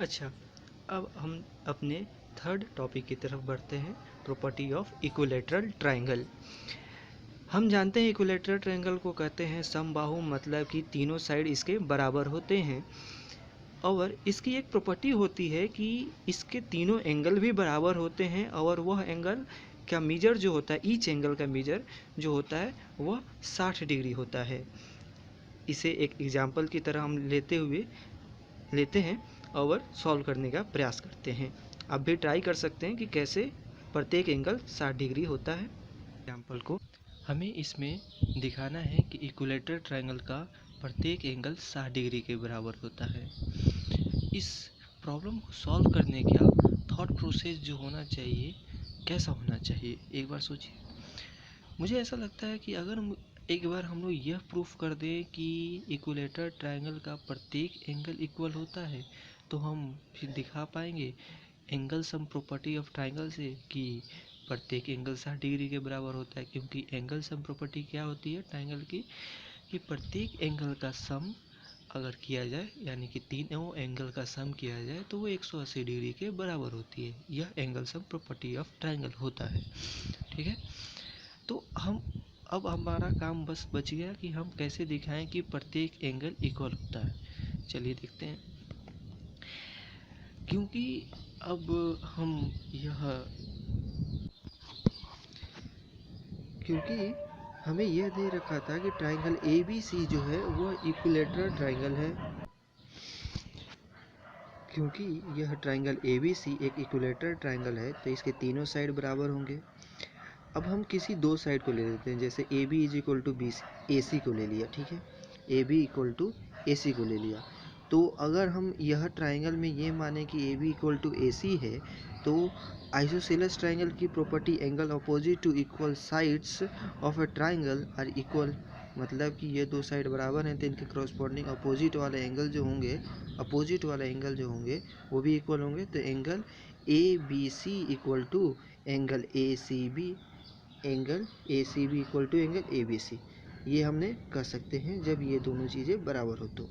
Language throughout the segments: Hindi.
अच्छा, अब हम अपने थर्ड टॉपिक की तरफ बढ़ते हैं, प्रॉपर्टी ऑफ इक्विलैटरल ट्रायंगल। हम जानते हैं इक्विलैटरल ट्रायंगल को कहते हैं समबाहु, मतलब कि तीनों साइड इसके बराबर होते हैं। और इसकी एक प्रॉपर्टी होती है कि इसके तीनों एंगल भी बराबर होते हैं, और वह एंगल का मेजर जो होता है, ईच एंगल का मेजर जो होता है वह 60 डिग्री होता है। इसे एक एग्जाम्पल की तरह हम लेते हैं और सॉल्व करने का प्रयास करते हैं। आप भी ट्राई कर सकते हैं कि कैसे प्रत्येक एंगल 60 डिग्री होता है। एग्जाम्पल को हमें इसमें दिखाना है कि इक्विलैटरल ट्रायंगल का प्रत्येक एंगल 60 डिग्री के बराबर होता है। इस प्रॉब्लम को सॉल्व करने का थॉट प्रोसेस जो होना चाहिए, कैसा होना चाहिए, एक बार सोचिए। मुझे ऐसा लगता है कि अगर एक बार हम लोग यह प्रूफ कर दें कि इक्विलैटरल ट्रायंगल का प्रत्येक एंगल इक्वल होता है, तो हम फिर दिखा पाएंगे angle sum property of triangle से कि प्रत्येक एंगल 60 डिग्री के बराबर होता है। क्योंकि एंगल सम प्रॉपर्टी क्या होती है ट्रायंगल की, कि प्रत्येक एंगल का सम अगर किया जाए, यानी कि तीनों एंगल का सम किया जाए, तो वो 180 डिग्री के बराबर होती है। यह angle sum property of triangle होता है। ठीक है, तो अब हमारा काम बस बच गया कि हम कैसे दिखाएं कि प्रत्येक एंगल इक्वल होता है। चलिए देखते हैं। क्योंकि अब हम क्योंकि हमें यह दे रखा था कि ट्रायंगल ए बी सी जो है वह इक्विलैटरल ट्रायंगल है। क्योंकि यह ट्रायंगल ए बी सी एक इक्विलैटरल ट्रायंगल है, तो इसके तीनों साइड बराबर होंगे। अब हम किसी दो साइड को ले लेते हैं, जैसे A B is equal to B C, A C को ले लिया। ठीक है, A B equal to A C को ले लिया। तो अगर हम यह ट्रायंगल में ये माने कि A B equal to A C है, तो आइसोसेलेस ट्रायंगल की property angle opposite to equal sides of a triangle are equal, मतलब कि ये दो साइड बराबर हैं तो इनके करस्पॉन्डिंग अपोजिट वाले एंगल जो होंगे, वो भी इक्वल होंगे। तो angle A B C equal to angle A C B, angle A C B equal to angle A B C, ये हमने कर सकते हैं जब ये दोनों चीज़ें बराबर हो तो।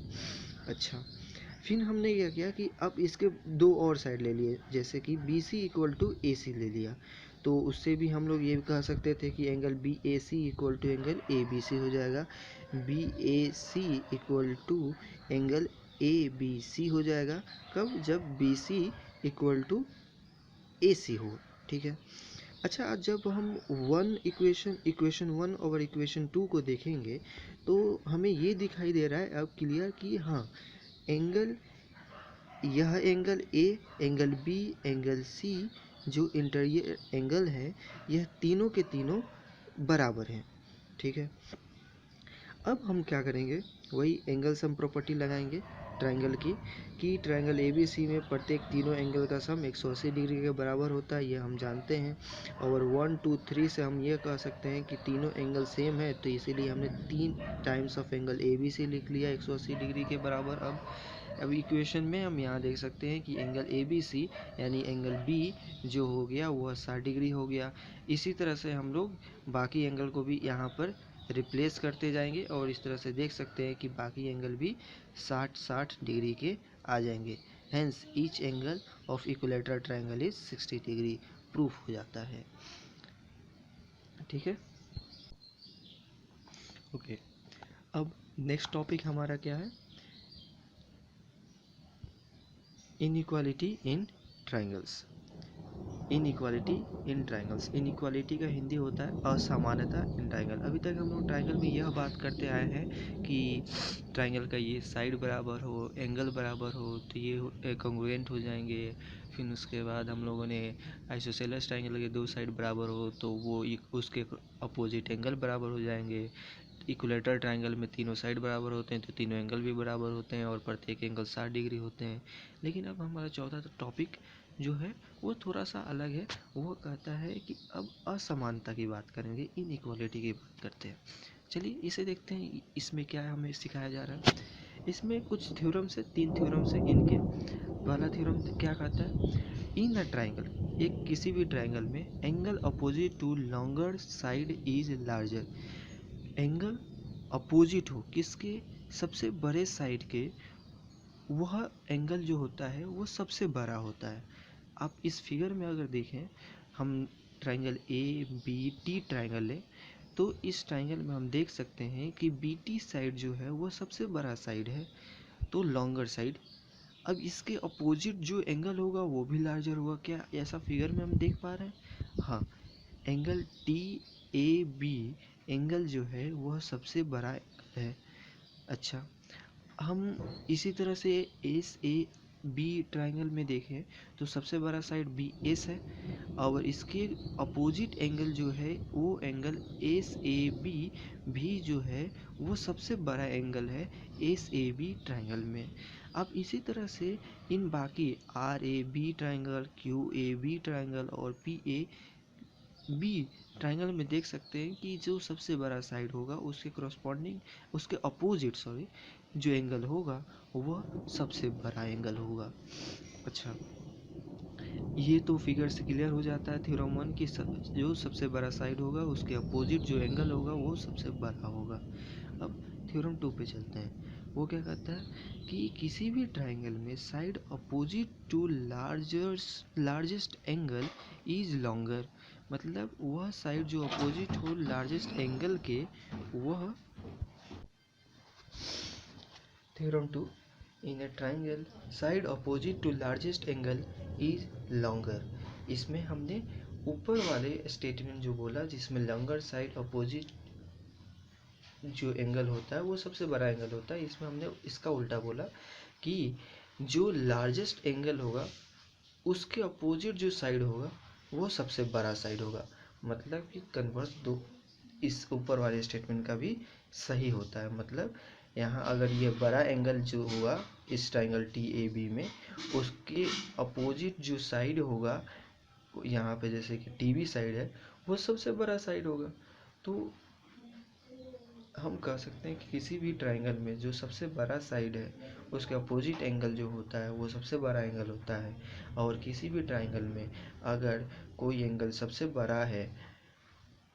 अच्छा, फिर हमने यह किया कि अब इसके दो और साइड ले लिए, जैसे कि B C equal to A सी ले लिया। तो उससे भी हम लोग ये कह सकते थे कि angle B A C equal to angle A B C हो जाएगा। B A C equal to angle A B C हो जाएगा। कब? जब B C equal to A C हो। ठीक है। अच्छा, आज जब हम इक्वेशन वन और इक्वेशन टू को देखेंगे तो हमें ये दिखाई दे रहा है अब क्लियर कि हाँ, यह angle A, angle B, angle C जो इंटीरियर एंगल है, यह तीनों के तीनों बराबर हैं। ठीक है, अब हम क्या करेंगे, वही एंगल सम प्रॉपर्टी लगाएंगे ट्रायंगल की, कि ट्रायंगल ए बी सी में प्रत्येक तीनों एंगल का सम 180 डिग्री के बराबर होता है, ये हम जानते हैं। और 1 2 3 से हम ये कह सकते हैं कि तीनों एंगल सेम है, तो इसीलिए हमने 3 times of angle A B C लिख लिया 180 डिग्री के बराबर। अब इक्वेशन में हम यहाँ देख सकते हैं कि एंगल ए बी सी यानी एंगल बी जो हो गया वह 60 डिग्री हो गया। इसी तरह से हम लोग बाकी एंगल को भी यहाँ पर रिप्लेस करते जाएंगे और इस तरह से देख सकते हैं कि बाकी एंगल भी 60 डिग्री के आ जाएंगे। Hence each angle of equilateral triangle is 60 degree proof हो जाता है। ठीक है, ओके। अब नेक्स्ट टॉपिक हमारा क्या है, inequality in triangles. Inequality in triangles, inequality का हिंदी होता है असमानता इन ट्रायंगल। अभी तक हम लोग ट्रायंगल में यह बात करते आए हैं कि ट्रायंगल का ये साइड बराबर हो, एंगल बराबर हो तो ये कॉन्ग्रुएंट हो जाएंगे। फिर उसके बाद हम लोगों ने आइसोसेलेस ट्रायंगल के दो साइड बराबर हो तो वो उसके अपोजिट एंगल बराबर हो जाएंगे। इक्विलैटरल ट्रायंगल में तीनों साइड बराबर होते हैं तो तीनों एंगल भी बराबर होते हैं और प्रत्येक एंगल 60 डिग्री होते हैं। लेकिन अब हमारा चौथा टॉपिक जो है वो थोड़ा सा अलग है। वो कहता है कि अब असमानता की बात करेंगे, इनइक्वालिटी की बात करते हैं। चलिए इसे देखते हैं, इसमें क्या हमें सिखाया जा रहा है। इसमें कुछ थ्योरम्स है, 3 थ्योरम्स है इनके। पहला थ्योरम क्या कहता है, इन अ ट्रायंगल, एक किसी भी ट्रायंगल में angle opposite to longer side is larger. Angle opposite हो किसके, सबसे बड़े साइड के, वह एंगल जो होता है वो सबसे बड़ा होता है। आप इस फिगर में अगर देखें, हम triangle A B T triangle लें, तो इस ट्राइंगल में हम देख सकते हैं कि बी टी साइड जो है वो सबसे बड़ा साइड है, तो लॉन्गर साइड। अब इसके अपोजिट जो एंगल होगा वो भी लार्जर होगा। क्या ऐसा फिगर में हम देख पा रहे हैं? हाँ, angle T A B angle जो है वह सबसे बड़ा है। अच्छा, हम इसी तरह से एस ए बी ट्राइंगल में देखें तो सबसे बड़ा साइड बी एस है, और इसके अपोजिट एंगल जो है वो एंगल एस ए बी भी जो है वो सबसे बड़ा एंगल है एस ए बी ट्राइंगल में। अब इसी तरह से इन बाकी R A B triangle, Q A B triangle और पी ए बी ट्राइंगल में देख सकते हैं कि जो सबसे बड़ा साइड होगा उसके करस्पॉन्डिंग, उसके अपोजिट जो एंगल होगा वह सबसे बड़ा एंगल होगा। अच्छा, ये तो फिगर से क्लियर हो जाता है थ्योरम 1 की जो सबसे बड़ा साइड होगा उसके अपोजिट जो एंगल होगा वो सबसे बड़ा होगा। अब थ्योरम 2 पे चलते हैं। वो क्या कहता है कि किसी भी ट्राइंगल में side opposite to largest angle is longer, मतलब वह साइड जो अपोजिट हो लार्जेस्ट एंगल के वह। Theorem 2, in a triangle side opposite to largest angle is longer. इसमें हमने ऊपर वाले स्टेटमेंट जो बोला जिसमें लॉन्गर साइड अपोजिट जो एंगल होता है वो सबसे बड़ा एंगल होता है, इसमें हमने इसका उल्टा बोला कि जो लार्जेस्ट एंगल होगा उसके अपोजिट जो साइड होगा वो सबसे बड़ा साइड होगा। मतलब कि कन्वर्स दो इस ऊपर वाले स्टेटमेंट का भी सही होता है। मतलब यहाँ अगर ये बड़ा एंगल जो हुआ इस ट्राइंगल टी ए बी में, उसके अपोजिट जो साइड होगा यहाँ पे जैसे कि टी बी साइड है वो सबसे बड़ा साइड होगा। तो हम कह सकते हैं कि किसी भी ट्राइंगल में जो सबसे बड़ा साइड है उसके अपोजिट एंगल जो होता है वो सबसे बड़ा एंगल होता है, और किसी भी ट्राइंगल में अगर कोई एंगल सबसे बड़ा है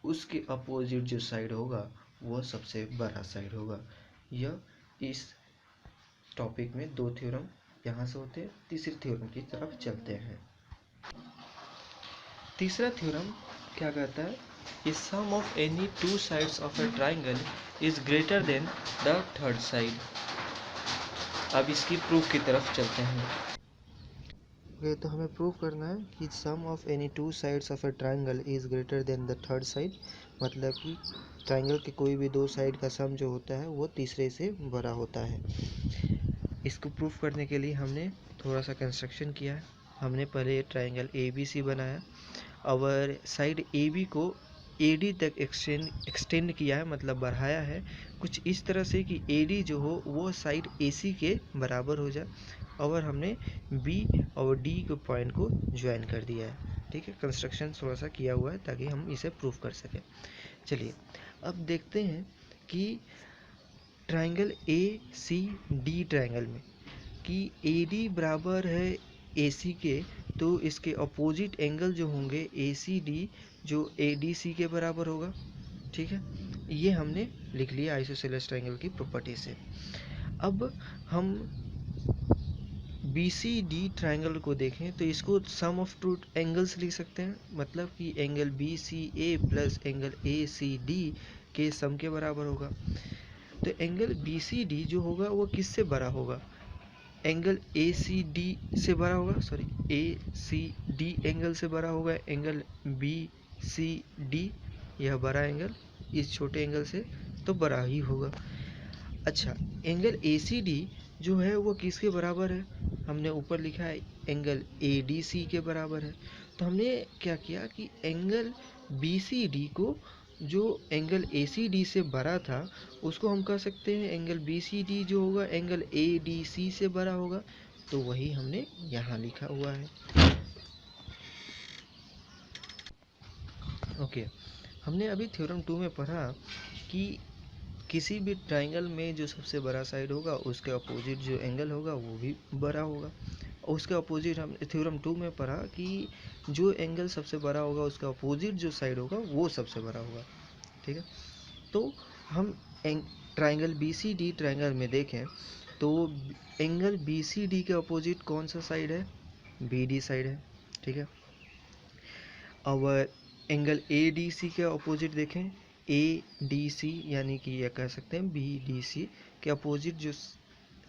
उसके अपोजिट जो साइड होगा वो सबसे बड़ा साइड होगा। यह इस टॉपिक में दो थ्योरम यहाँ से होते हैं। तीसरे थ्योरम की तरफ चलते हैं। तीसरा थ्योरम क्या कहता है? इस sum of any two sides of a triangle is greater than the third side. अब इसकी प्रूफ की तरफ चलते हैं। तो हमें प्रूव करना है कि sum of any two sides of a triangle is greater than the third side, मतलब कि ट्राइंगल के कोई भी दो साइड का सम जो होता है वो तीसरे से बड़ा होता है। इसको प्रूफ करने के लिए हमने थोड़ा सा कंस्ट्रक्शन किया है। हमने पहले ट्राइंगल ए बी सी बनाया और साइड ए बी को ए डी तक एक्सटेंड किया है, मतलब बढ़ाया है कुछ इस तरह से कि ए डी जो हो वो साइड ए सी के बराबर हो जाए, और हमने बी और डी के पॉइंट को ज्वाइन कर दिया है। ठीक है, कंस्ट्रक्शन थोड़ा सा किया हुआ है ताकि हम इसे प्रूफ कर सकें। चलिए अब देखते हैं कि triangle A C D triangle में कि ए डी बराबर है ए सी के, तो इसके अपोजिट एंगल जो होंगे ए सी डी जो ए डी सी के बराबर होगा। ठीक है, ये हमने लिख लिया आइसोसेलेस ट्राइंगल की प्रॉपर्टी से। अब हम बी सी डी ट्राइंगल को देखें तो इसको सम ऑफ टू एंगल्स लिख सकते हैं, मतलब कि angle B C A plus angle A C D के सम के बराबर होगा। तो एंगल बी सी डी जो होगा वो किससे बड़ा होगा? एंगल ए सी डी से बड़ा होगा, सॉरी ए सी डी एंगल से बड़ा होगा एंगल बी सी डी। यह बड़ा एंगल इस छोटे एंगल से तो बड़ा ही होगा। अच्छा, एंगल ए सी डी जो है वो किसके बराबर है? हमने ऊपर लिखा है एंगल ए डी सी के बराबर है। तो हमने क्या किया कि एंगल बी सी डी को जो एंगल ए सी डी से बड़ा था उसको हम कह सकते हैं एंगल बी सी डी जो होगा एंगल ए डी सी से बड़ा होगा, तो वही हमने यहाँ लिखा हुआ है। ओके, हमने अभी थ्योरम 2 में पढ़ा कि किसी भी ट्राइंगल में जो सबसे बड़ा साइड होगा उसके अपोजिट जो एंगल होगा वो भी बड़ा होगा, और उसके अपोजिट हम थ्योरम 2 में पढ़ा कि जो एंगल सबसे बड़ा होगा उसका अपोजिट जो साइड होगा वो सबसे बड़ा होगा। ठीक है, तो हम triangle B C D triangle में देखें तो एंगल बी सी डी के अपोजिट कौन सा साइड है? बी डी साइड है, ठीक है। और एंगल ए डी सी के अपोजिट देखें, ए डी सी यानी कि यह कह सकते हैं बी डी सी के अपोजिट जो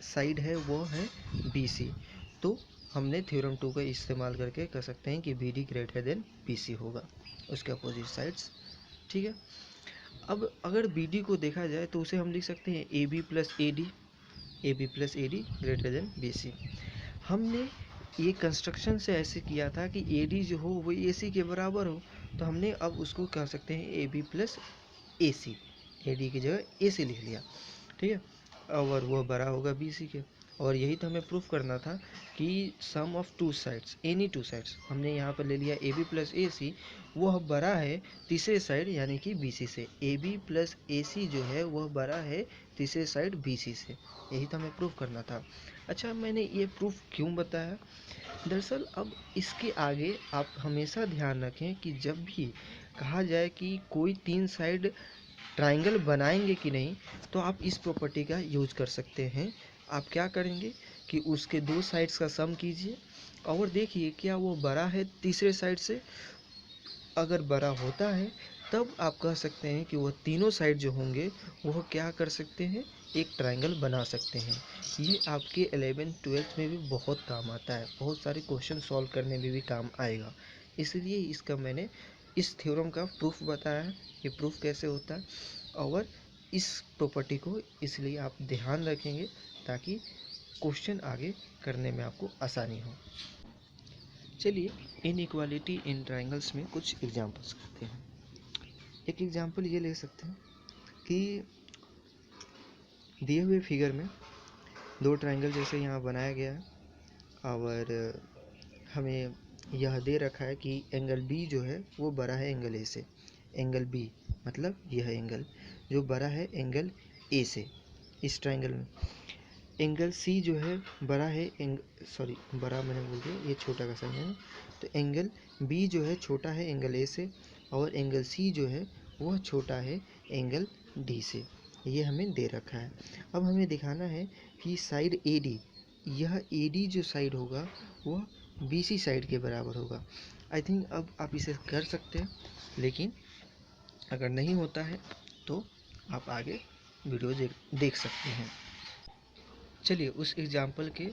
साइड है वो है बी सी। तो हमने थ्योरम 2 का इस्तेमाल करके कह सकते हैं कि B D greater than B C होगा, उसके अपोजिट साइड्स, ठीक है। अब अगर बी डी को देखा जाए तो उसे हम लिख सकते हैं A B plus A D, A B plus A D greater than B C. हमने ये कंस्ट्रक्शन से ऐसे किया था कि ए डी जो हो वो ए सी के बराबर हो, तो हमने अब उसको कह सकते हैं A B plus A C, A D की जगह ए सी लिख लिया, ठीक है। और वह बड़ा होगा बी सी के। और यही तो हमें प्रूफ करना था कि sum of two sides, any two sides, हमने यहाँ पर ले लिया ए बी प्लस ए सी, वह बड़ा है तीसरे साइड यानी कि बी सी से। ए बी प्लस ए सी जो है वह बड़ा है तीसरे साइड बी सी से, यही तो हमें प्रूफ करना था। अच्छा, मैंने ये प्रूफ क्यों बताया? दरअसल अब इसके आगे आप हमेशा ध्यान रखें कि जब भी कहा जाए कि कोई तीन साइड ट्राइंगल बनाएंगे कि नहीं, तो आप इस प्रॉपर्टी का यूज कर सकते हैं। आप क्या करेंगे कि उसके दो साइड्स का सम कीजिए और देखिए क्या वो बड़ा है तीसरे साइड से। अगर बड़ा होता है तब आप कह सकते हैं कि वह तीनों साइड जो होंगे वह क्या कर सकते हैं, एक ट्राइंगल बना सकते हैं। ये आपके 11th-12th में भी बहुत काम आता है, बहुत सारे क्वेश्चन सॉल्व करने में भी काम आएगा। इसलिए इसका मैंने इस थ्योरम का प्रूफ बताया है, ये प्रूफ कैसे होता है। और इस प्रॉपर्टी को इसलिए आप ध्यान रखेंगे ताकि क्वेश्चन आगे करने में आपको आसानी हो। चलिए इनइक्वालिटी इन ट्राइंगल्स में कुछ एग्जांपल्स करते हैं। एक एग्जांपल ये ले सकते हैं कि दिए हुए फिगर में दो ट्राइंगल जैसे यहाँ बनाया गया है और हमें यह दे रखा है कि एंगल बी जो है वो बड़ा है एंगल ए से। एंगल बी मतलब यह एंगल जो बड़ा है एंगल ए से इस ट्राइंगल में। एंगल सी जो है बड़ा है बड़ा मैंने बोल दिया, ये छोटा का साइन है ना। तो एंगल बी जो है छोटा है एंगल ए से और एंगल सी जो है वह छोटा है एंगल डी से। ये हमें दे रखा है। अब हमें दिखाना है कि साइड ए डी, यह ए डी जो साइड होगा वह बी सी साइड के बराबर होगा। आई थिंक अब आप इसे कर सकते हैं, लेकिन अगर नहीं होता है तो आप आगे वीडियो देख सकते हैं। चलिए उस एग्जाम्पल के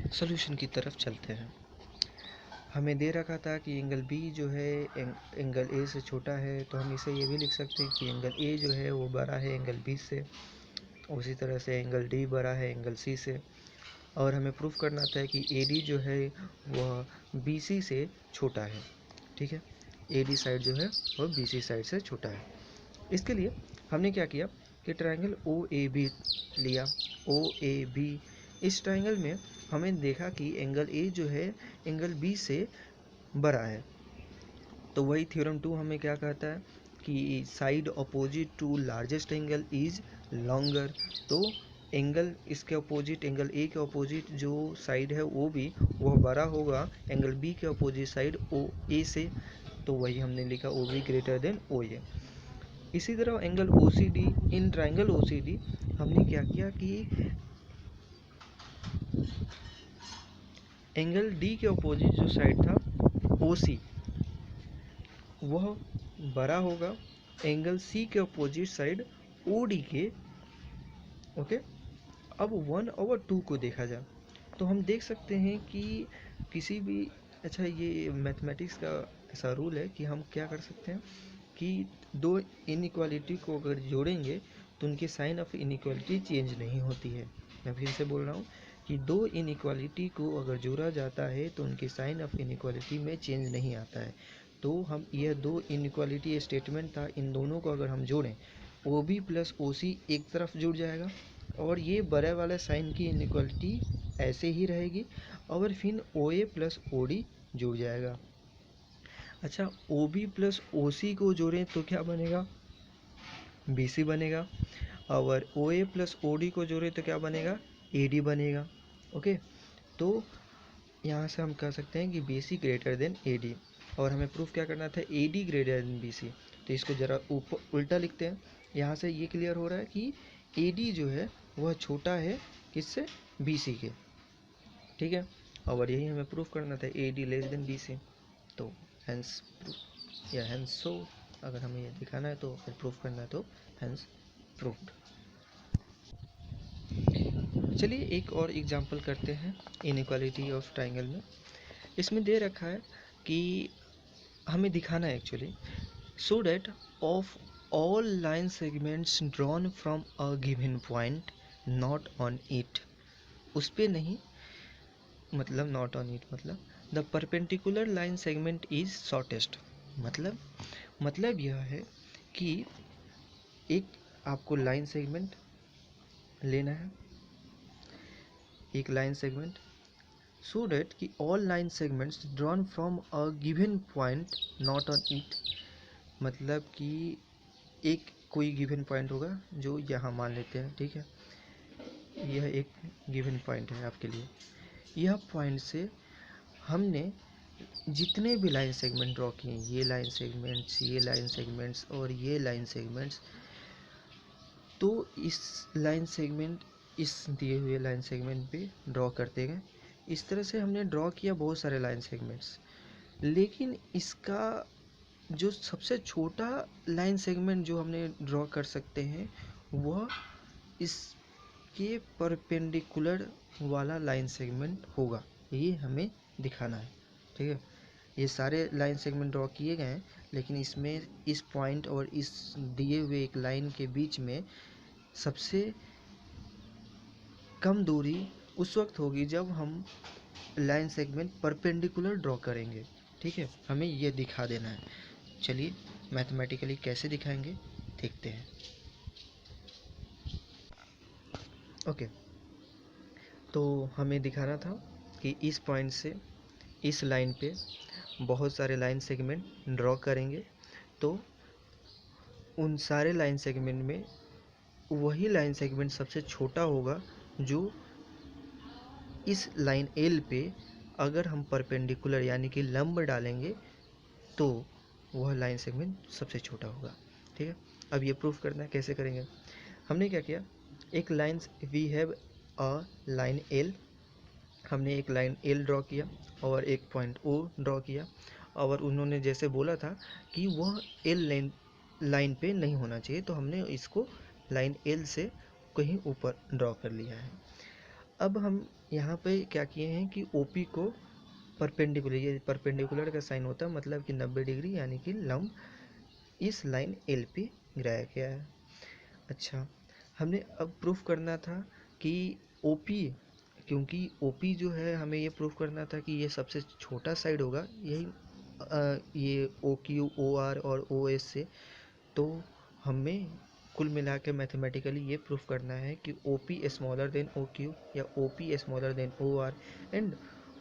सॉल्यूशन की तरफ चलते हैं। हमें दे रखा था कि एंगल बी जो है एंगल ए से छोटा है, तो हम इसे ये भी लिख सकते हैं कि एंगल ए जो है वो बड़ा है एंगल बी से। उसी तरह से एंगल डी बड़ा है एंगल सी से। और हमें प्रूफ करना था कि ए डी जो है वह बी सी से छोटा है, ठीक है। ए डी साइड जो है वह बी सी साइड से छोटा है। इसके लिए हमने क्या किया कि ट्राइंगल ओ ए बी लिया। ओ ए बी इस ट्राइंगल में हमें देखा कि एंगल ए जो है एंगल बी से बड़ा है। तो वही थ्योरम 2 हमें क्या कहता है कि side opposite to largest angle is longer. तो एंगल इसके अपोजिट, एंगल ए के अपोजिट जो साइड है वो भी वह बड़ा होगा एंगल बी के अपोजिट साइड ओ ए से। तो वही हमने लिखा O B greater than O A. इसी तरह angle O C D, in triangle O C D हमने क्या किया कि एंगल डी के अपोजिट जो साइड था ओ सी वह बड़ा होगा एंगल सी के अपोजिट साइड ओ डी के, ओके। अब 1/2 को देखा जाए तो हम देख सकते हैं कि किसी भी, अच्छा ये मैथमेटिक्स का ऐसा रूल है कि हम क्या कर सकते हैं कि दो इनइक्वालिटी को अगर जोड़ेंगे तो उनकी साइन ऑफ इनइक्वालिटी चेंज नहीं होती है। मैं फिर से बोल रहा हूँ कि दो इनइक्वालिटी को अगर जोड़ा जाता है तो उनकी साइन ऑफ इनइक्वालिटी में चेंज नहीं आता है। तो हम यह दो इनइक्वालिटी स्टेटमेंट था, इन दोनों को अगर हम जोड़ें ओ बी प्लस ओ सी एक तरफ जुड़ जाएगा और ये बड़े वाले साइन की इनइक्वालिटी ऐसे ही रहेगी और फिर ओ ए प्लस ओ डी जुड़ जाएगा। अच्छा, ओ बी प्लस ओ सी को जोड़ें तो क्या बनेगा, बी सी बनेगा। और ओ ए प्लस ओ डी को जोड़ें तो क्या बनेगा, ए डी बनेगा, ओके। तो यहाँ से हम कह सकते हैं कि B C greater than A D. और हमें प्रूफ क्या करना था, A D greater than B C. तो इसको ज़रा ऊपर उल्टा लिखते हैं। यहाँ से ये क्लियर हो रहा है कि ए डी जो है वह छोटा है किससे? BC के, ठीक है। और यही हमें प्रूफ करना था, AD लेस देन BC, तो हैंस या हैंस सो, अगर हमें ये दिखाना है तो फिर प्रूफ करना है तो हैंस प्रूफ्ड। चलिए एक और एग्जांपल करते हैं इनइक्वालिटी ऑफ ट्राइंगल में। इसमें दे रखा है कि हमें दिखाना है actually, so that of all line segments drawn from a given point not on it, उस पे नहीं, मतलब नॉट ऑन इट मतलब the perpendicular line segment is shortest. मतलब यह है कि एक आपको लाइन सेगमेंट लेना है, एक लाइन सेगमेंट, सो डैट कि all line segments drawn from a given point not on it, मतलब कि एक कोई गिवन पॉइंट होगा जो यहाँ मान लेते हैं, ठीक है। यह एक गिवन पॉइंट है आपके लिए, यह पॉइंट से हमने जितने भी लाइन सेगमेंट ड्रॉ किए, ये लाइन सेगमेंट्स, ये लाइन सेगमेंट्स और ये लाइन सेगमेंट्स, तो इस लाइन सेगमेंट, इस दिए हुए लाइन सेगमेंट पे ड्रॉ करते गए। इस तरह से हमने ड्रॉ किया बहुत सारे लाइन सेगमेंट्स, लेकिन इसका जो सबसे छोटा लाइन सेगमेंट जो हमने ड्रॉ कर सकते हैं वह इसके परपेंडिकुलर वाला लाइन सेगमेंट होगा, ये हमें दिखाना है, ठीक है। ये सारे लाइन सेगमेंट ड्रॉ किए गए हैं, लेकिन इसमें इस पॉइंट और इस दिए हुए एक लाइन के बीच में सबसे कम दूरी उस वक्त होगी जब हम लाइन सेगमेंट परपेंडिकुलर ड्रॉ करेंगे, ठीक है। हमें ये दिखा देना है। चलिए मैथमेटिकली कैसे दिखाएंगे देखते हैं। ओके, तो हमें दिखाना था कि इस पॉइंट से इस लाइन पे बहुत सारे लाइन सेगमेंट ड्रॉ करेंगे, तो उन सारे लाइन सेगमेंट में वही लाइन सेगमेंट सबसे छोटा होगा जो इस लाइन L पे अगर हम परपेंडिकुलर यानी कि लंब डालेंगे तो वह लाइन सेगमेंट सबसे छोटा होगा, ठीक है। अब ये प्रूफ करना है, कैसे करेंगे। हमने क्या किया, एक line, we have a line L, हमने एक लाइन L ड्रॉ किया और एक पॉइंट O ड्रॉ किया, और उन्होंने जैसे बोला था कि वह L लाइन पे नहीं होना चाहिए, तो हमने इसको लाइन L से कहीं ऊपर ड्रॉ कर लिया है। अब हम यहाँ पे क्या किए हैं कि OP को परपेंडिकुलर, ये परपेंडिकुलर का साइन होता है मतलब कि 90 डिग्री यानी कि लंब इस लाइन L पे गिराया गया है। अच्छा, हमने अब प्रूफ करना था कि OP, क्योंकि OP जो है हमें ये प्रूफ करना था कि ये सबसे छोटा साइड होगा, यही ये OQ, OR और OS से, तो हमें कुल मिला के मैथमेटिकली ये प्रूफ करना है कि OP स्मॉलर देन OQ या OP smaller than OR and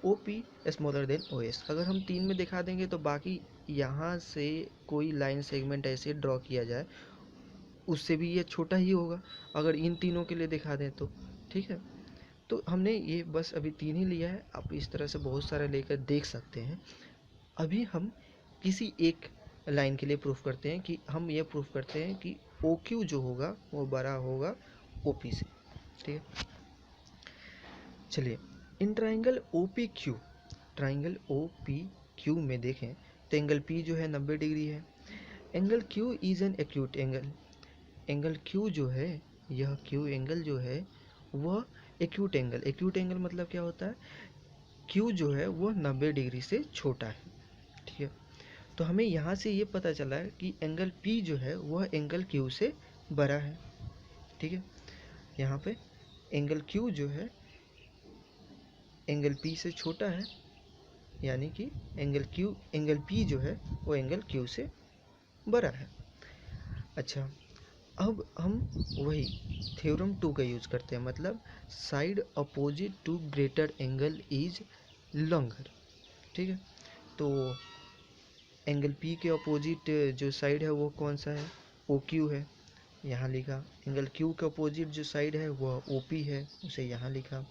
OP smaller than OS। अगर हम 3 में दिखा देंगे तो बाकी यहाँ से कोई लाइन सेगमेंट ऐसे ड्रॉ किया जाए उससे भी ये छोटा ही होगा अगर इन तीनों के लिए दिखा दें तो, ठीक है। तो हमने ये बस अभी 3 ही लिया है, आप इस तरह से बहुत सारे लेकर देख सकते हैं। अभी हम किसी एक लाइन के लिए प्रूफ करते हैं कि हम ये प्रूफ करते हैं कि OQ जो होगा वो बड़ा होगा OP से, ठीक है। चलिए, in triangle OPQ, triangle OPQ में देखें तो एंगल P जो है 90 डिग्री है। Angle Q is an acute angle, angle Q जो है, यह Q एंगल जो है वह एक्यूट एंगल, एक्यूट एंगल मतलब क्या होता है, Q जो है वह 90 डिग्री से छोटा है, ठीक है। तो हमें यहाँ से ये पता चला है कि एंगल P जो है वह एंगल Q से बड़ा है, ठीक है। यहाँ पे एंगल Q जो है एंगल P से छोटा है, यानी कि एंगल P जो है वो एंगल Q से बड़ा है। अच्छा, अब हम वही थ्योरम 2 का यूज़ करते हैं, मतलब side opposite to greater angle is longer, ठीक है। तो एंगल P के अपोजिट जो साइड है वो कौन सा है, OQ है, यहाँ लिखा। एंगल Q के अपोजिट जो साइड है वह OP है, उसे यहाँ लिखा।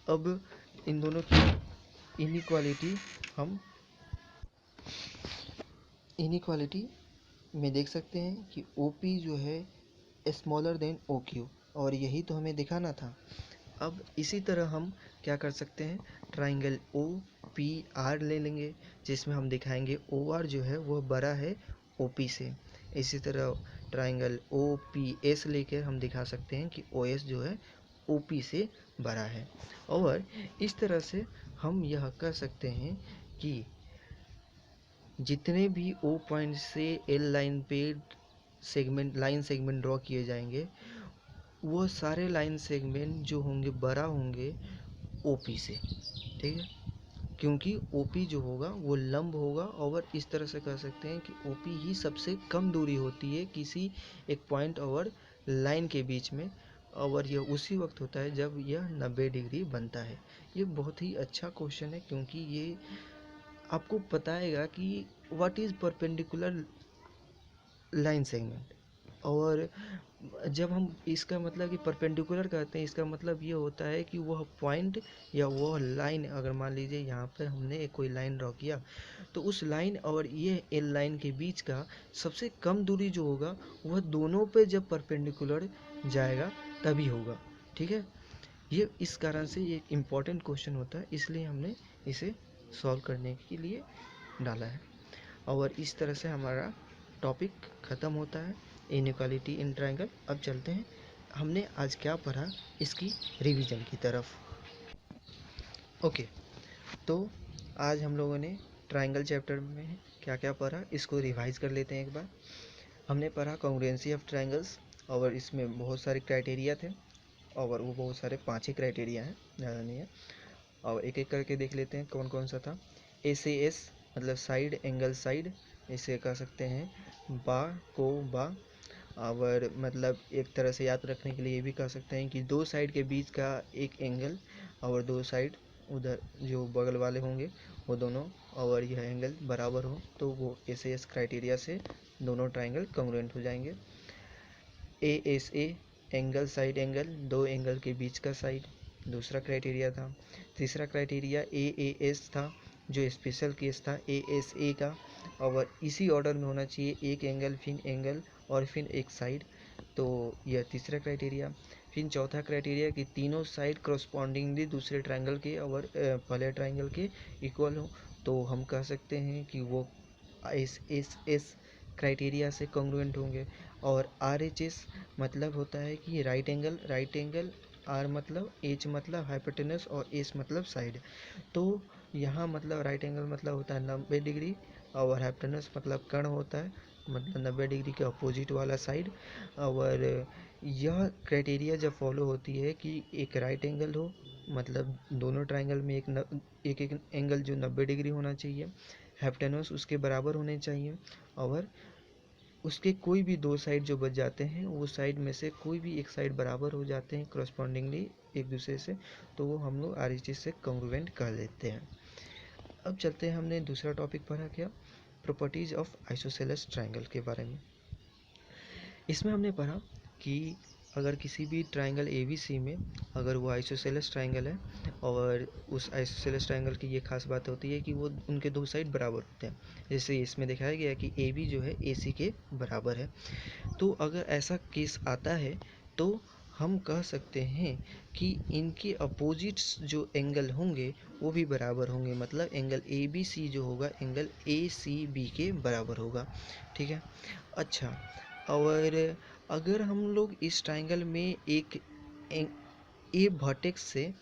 अब इन दोनों की इनइक्वालिटी में देख सकते हैं कि OP जो है स्मॉलर देन OQ, और यही तो हमें दिखाना था अब इसी तरह हम क्या कर सकते हैं, ट्राइंगल ओ पी आर ले लेंगे, जिसमें हम दिखाएंगे ओ आर जो है वह बड़ा है ओ पी से। इसी तरह ट्राइंगल ओ पी एस लेकर हम दिखा सकते हैं कि ओ एस जो है ओ पी से बड़ा है। और इस तरह से हम यह कह सकते हैं कि जितने भी ओ पॉइंट से एल लाइन पे लाइन सेगमेंट ड्रॉ किए जाएंगे, वो सारे लाइन सेगमेंट जो होंगे बड़ा होंगे ओपी से, ठीक है, क्योंकि ओपी जो होगा वो लंब होगा। और इस तरह से कह सकते हैं कि ओपी ही सबसे कम दूरी होती है किसी एक पॉइंट और लाइन के बीच में, और यह उसी वक्त होता है जब यह 90 डिग्री बनता है। ये बहुत ही अच्छा क्वेश्चन है, क्योंकि ये आपको बताएगा कि what is perpendicular line segment. और जब हम इसका मतलब कि परपेंडिकुलर कहते हैं, इसका मतलब ये होता है कि वह पॉइंट या वह लाइन, अगर मान लीजिए यहाँ पर हमने एक कोई लाइन ड्रॉ किया, तो उस लाइन और ये एल लाइन के बीच का सबसे कम दूरी जो होगा वह दोनों पे जब परपेंडिकुलर जाएगा तभी होगा, ठीक है। ये इस कारण से ये एक इम्पॉर्टेंट क्वेश्चन होता है, इसलिए हमने इसे सॉल्व करने के लिए डाला है। और इस तरह से हमारा टॉपिक ख़त्म होता है, इनइक्वालिटी इन ट्रायंगल। अब चलते हैं हमने आज क्या पढ़ा इसकी रिवीजन की तरफ। ओके, तो आज हम लोगों ने ट्रायंगल चैप्टर में क्या क्या पढ़ा इसको रिवाइज कर लेते हैं एक बार। हमने पढ़ा कॉन्ग्रुएंसी ऑफ ट्रायंगल्स, और इसमें बहुत सारे क्राइटेरिया थे, और वो बहुत सारे 5 ही क्राइटेरिया हैं, ज़्यादा नहीं है। और एक एक करके देख लेते हैं कौन कौन सा था। एस मतलब साइड एंगल साइड, इसे कह सकते हैं बा को बा। और मतलब एक तरह से याद रखने के लिए ये भी कह सकते हैं कि दो साइड के बीच का एक एंगल और दो साइड उधर जो बगल वाले होंगे वो दोनों, और यह एंगल बराबर हो, तो वो एस क्राइटेरिया से दोनों ट्राइंगल कॉन्ग्रुएंट हो जाएंगे। एस एंगल साइड एंगल, दो एंगल के बीच का साइड, दूसरा क्राइटेरिया था। तीसरा क्राइटेरिया एस था, जो स्पेशल केस था ए का, और इसी ऑर्डर में होना चाहिए, एक एंगल और फिर एक साइड, तो यह तीसरा क्राइटेरिया। फिर चौथा क्राइटेरिया कि तीनों साइड क्रॉसपॉन्डिंगली दूसरे ट्रायंगल के और पहले ट्रायंगल के इक्वल हो, तो हम कह सकते हैं कि वो एस क्राइटेरिया से कॉन्ग्रुएंट होंगे। और RHS मतलब होता है कि राइट एंगल, आर मतलब एच मतलब हाइपोटेनस और एस मतलब साइड। तो यहाँ मतलब राइट एंगल मतलब होता है 90 डिग्री, और हाइपोटेनस मतलब कर्ण होता है, मतलब 90 डिग्री के अपोजिट वाला साइड। और यह क्राइटेरिया जब फॉलो होती है कि एक राइट एंगल हो, मतलब दोनों ट्रायंगल में एक एंगल जो 90 डिग्री होना चाहिए, हाइपोटेनस उसके बराबर होने चाहिए, और उसके कोई भी दो साइड जो बच जाते हैं, वो साइड में से कोई भी एक साइड बराबर हो जाते हैं क्रॉसपॉन्डिंगली एक दूसरे से, तो वो हम लोग RHS से कॉन्ग्रुएंट कर लेते हैं। अब चलते हैं, हमने दूसरा टॉपिक पढ़ा क्या, प्रॉपर्टीज ऑफ आइसोसेलेस ट्रायंगल के बारे में। इसमें हमने पढ़ा कि अगर किसी भी ट्रायंगल ABC में अगर वो आइसोसेलेस ट्रायंगल है, और उस आइसोसेलेस ट्रायंगल की ये खास बात होती है कि वो उनके दो साइड बराबर होते हैं, जैसे इसमें दिखाया गया कि AB जो है AC के बराबर है। तो अगर ऐसा केस आता है तो हम कह सकते हैं कि इनके अपोजिट्स जो एंगल होंगे वो भी बराबर होंगे, मतलब एंगल ABC जो होगा एंगल ACB के बराबर होगा, ठीक है। अच्छा, और अगर हम लोग इस ट्रायंगल में एक ए वर्टेक्स से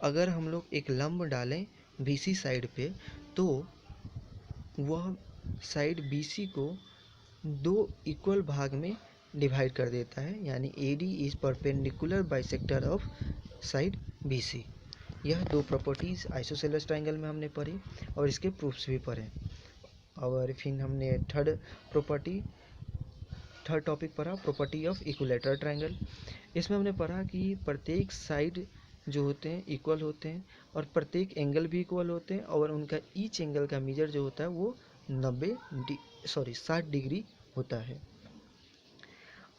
अगर हम लोग एक लंब डालें BC साइड पे, तो वह साइड BC को दो इक्वल भाग में डिवाइड कर देता है, यानी AD is perpendicular bisector of side BC। यह दो प्रॉपर्टीज़ आइसोसेलेस ट्रायंगल में हमने पढ़ी, और इसके प्रूफ्स भी पढ़े। और फिर हमने थर्ड टॉपिक पढ़ा, प्रॉपर्टी ऑफ इक्विलैटरल ट्रायंगल। इसमें हमने पढ़ा कि प्रत्येक साइड जो होते हैं इक्वल होते हैं, और प्रत्येक एंगल भी इक्वल होते हैं, और उनका ईच एंगल का मेजर जो होता है वो 60 डिग्री होता है।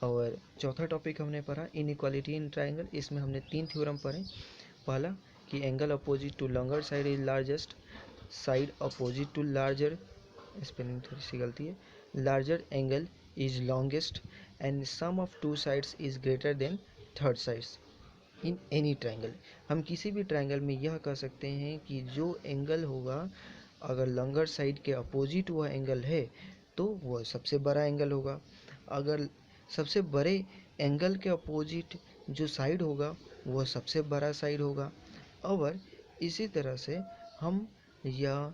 और चौथा टॉपिक हमने पढ़ा इनइक्वालिटी इन ट्रायंगल। इसमें हमने 3 थ्योरम पढ़े। पहला कि angle opposite to longer side is largest, side opposite to larger, spelling थोड़ी सी गलती है, larger angle is longest, and sum of two sides is greater than third sides. In any triangle. हम किसी भी ट्रायंगल में यह कह सकते हैं कि जो एंगल होगा, अगर लॉन्गर साइड के अपोजिट वह एंगल है तो वह सबसे बड़ा एंगल होगा। अगर सबसे बड़े एंगल के अपोजिट जो साइड होगा वह सबसे बड़ा साइड होगा। और इसी तरह से हम यह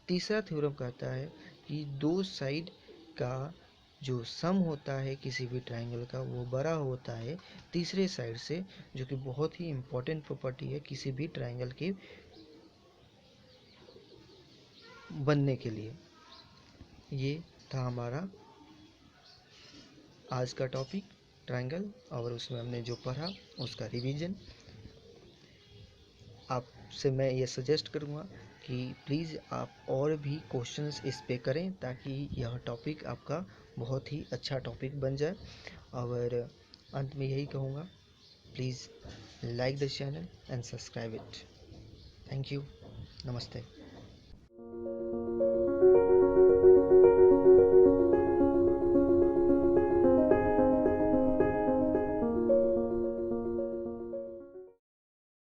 तीसरा थ्योरम कहता है कि दो साइड का जो सम होता है किसी भी ट्रायंगल का वो बड़ा होता है तीसरे साइड से, जो कि बहुत ही इम्पोर्टेंट प्रॉपर्टी है किसी भी ट्रायंगल के बनने के लिए। ये था हमारा आज का टॉपिक ट्रायंगल, और उसमें हमने जो पढ़ा उसका रिवीजन। आपसे मैं ये सजेस्ट करूँगा कि प्लीज़ आप और भी क्वेश्चंस इस पे करें ताकि यह टॉपिक आपका बहुत ही अच्छा टॉपिक बन जाए। और अंत में यही कहूँगा, please like the channel and subscribe it. Thank you. नमस्ते।